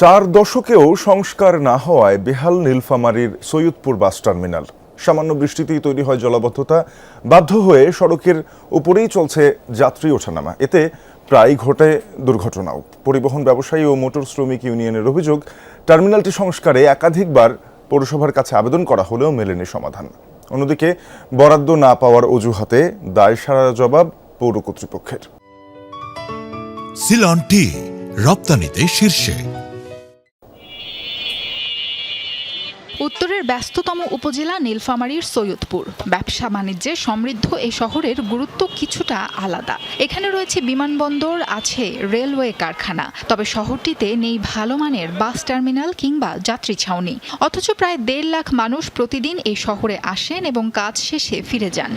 4 দশকেও সংস্কার না হওয়ায় বেহাল নীলফামারীর সৈয়দপুর বাস টার্মিনাল। সামান্য বৃষ্টিতেই তৈরি হয় জলাবদ্ধতা। বাধ্য হয়ে সড়কের উপরেই চলছে যাত্রী ওঠানামা। এতে প্রায় ঘটে দুর্ঘটনাও। পরিবহন ব্যবসায়ী ও মোটর শ্রমিক ইউনিয়নের অভিযোগ, টার্মিনালটি সংস্কারে একাধিকবার পৌরসভার কাছে আবেদন করা হলেও মেলেনি সমাধান। অন্যদিকে বরাদ্দ না পাওয়ার অজুহাতে দায়সারা জবাব পৌর কর্তৃপক্ষের। সিলন টি রপ্তানিতে শীর্ষে। উত্তরের ব্যস্ততম উপজেলা নীলফামারীর সৈয়দপুর। ব্যবসা বাণিজ্যে সমৃদ্ধ এই শহরের গুরুত্ব কিছুটা আলাদা। এখানে রয়েছে বিমানবন্দর, আছে রেলওয়ে কারখানা, তবে শহরটিতে নেই ভালো মানের বাস টার্মিনাল কিংবা যাত্রী ছাউনি। অথচ প্রায় 1.5 লাখ মানুষ প্রতিদিন এই শহরে আসেন এবং কাজ শেষে ফিরে যান।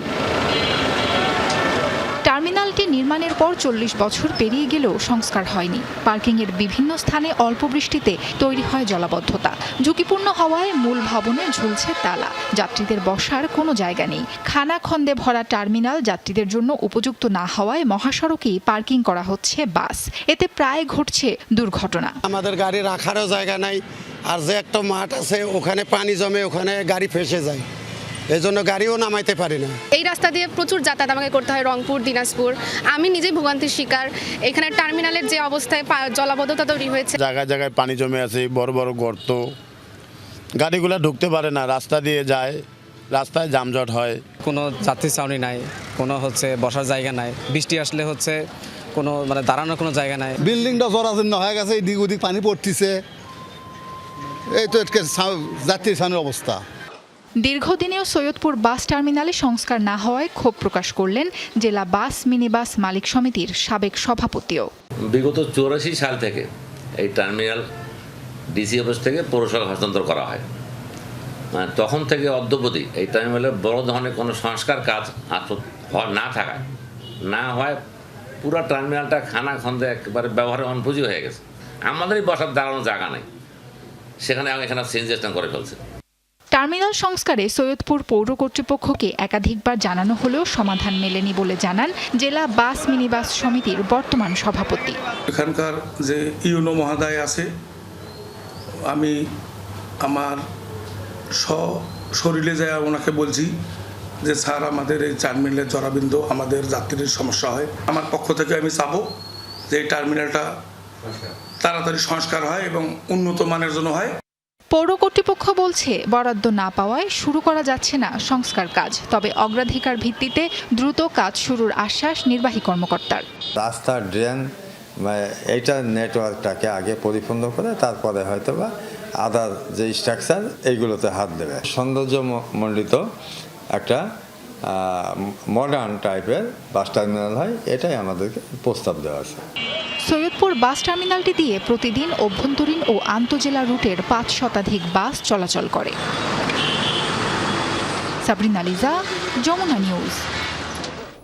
টার্মিনালটি নির্মাণের পর 40 বছর পেরিয়ে গেলেও সংস্কার হয়নি। পার্কিংয়ের বিভিন্ন স্থানে অল্প বৃষ্টিতে তৈরি হয় জলাবদ্ধতা। ঝুঁকিপূর্ণ হওয়ায় মূল ভবনে ঝুলছে তালা। যাত্রীদের বসার কোনো জায়গা নেই। খানাখন্দে ভরা টার্মিনাল যাত্রীদের জন্য উপযুক্ত না হওয়ায় মহাসড়কেই পার্কিং করা হচ্ছে বাস। এতে প্রায় ঘটছে দুর্ঘটনা। আমাদের গাড়ি রাখারও জায়গা নাই, আর যে একটা মাঠ আছে ওখানে পানি জমে, ওখানে গাড়ি ফেসে যায়। এই জন্য গাড়িও নামাইতে পারি না। এই রাস্তা দিয়ে প্রচুর যাতায়াত আমাকে করতে হয়, রংপুর, দিনাজপুর। আমি নিজেই ভোগান্তির শিকার। এখানে টার্মিনালের যে অবস্থায় জলাবদ্ধতা তৈরি হয়েছে, জায়গায় জায়গায় পানি জমে আছে, বড় বড় গর্ত, গাড়িগুলো ঢুকতে পারে না, রাস্তা দিয়ে যায়, রাস্তায় যানজট হয়। কোনো যাত্রী ছাউনি নাই, কোনো বসার জায়গা নাই। বৃষ্টি আসলে কোনো দাঁড়ানোর কোনো জায়গা নাই। বিল্ডিংটা জরাজীর্ণ হয়ে গেছে, এদিক ওদিক পানি পড়তেছে। এই তো যাত্রী ছাউনির অবস্থা। দীর্ঘদিনেও সৈয়দপুর বাস টার্মিনালে সংস্কার না হওয়ায় ক্ষোভ প্রকাশ করলেন জেলা বাস মিনিবাস মালিক সমিতির সাবেক সভাপতিও। বিগত 84 সাল থেকে এই টার্মিনাল ডিসি অফিস থেকে পৌরসভা হস্তান্তর করা হয়। তখন থেকে অদ্যাবধি এই টার্মিনালে বড় ধরনের কোনো সংস্কার কাজ না হয় পুরো টার্মিনালটা খানাখন্দে একেবারে ব্যবহারের অনুপযোগী হয়ে গেছে। আমাদেরই বসার দাঁড়ানোর জায়গা নেই, সেখানে এখানে সিনজেশন করে ফেলছে। টার্মিনাল সংস্কারে সৈয়দপুর পৌর কর্তৃপক্ষকে একাধিকবার জানানো হলেও সমাধান মেলেনি বলে জানান জেলা বাস মিনিবাস সমিতির বর্তমান সভাপতি। এখানকার যে ইউনো মহোদয় আছে, আমি আমার শরীরে যায় ওনাকে বলছি যে স্যার, আমাদের এই টার্মিনালের জরাবিন্দু, আমাদের যাত্রীর সমস্যা হয়। আমার পক্ষ থেকে আমি চাবো যে এই টার্মিনালটা তাড়াতাড়ি সংস্কার হয় এবং উন্নত মানের জন্য হয়। পৌর কর্তৃপক্ষ বলছে, বরাদ্দ না পাওয়ায় শুরু করা যাচ্ছে না সংস্কার কাজ। তবে অগ্রাধিকার ভিত্তিতে দ্রুত কাজ শুরুর আশ্বাস নির্বাহী কর্মকর্তার। রাস্তা, ড্রেন, এইটা নেটওয়ার্কটাকে আগে পরিপূর্ণ করে তারপরে হয়তোবা আদার যে স্ট্রাকচার এইগুলোতে হাত দেবে। সৌন্দর্যমণ্ডিত একটা মডার্ন টাইপের বাস টার্মিনাল হয়, এটাই আমাদেরকে প্রস্তাব দেওয়া আছে। সৈয়দপুর বাস টার্মিনালটি দিয়ে প্রতিদিন অভ্যন্তরীণ ও আন্তজেলা রুটের 5 শতাধিক বাস চলাচল করে। সাবরিনা লিজা, যমুনা নিউজ।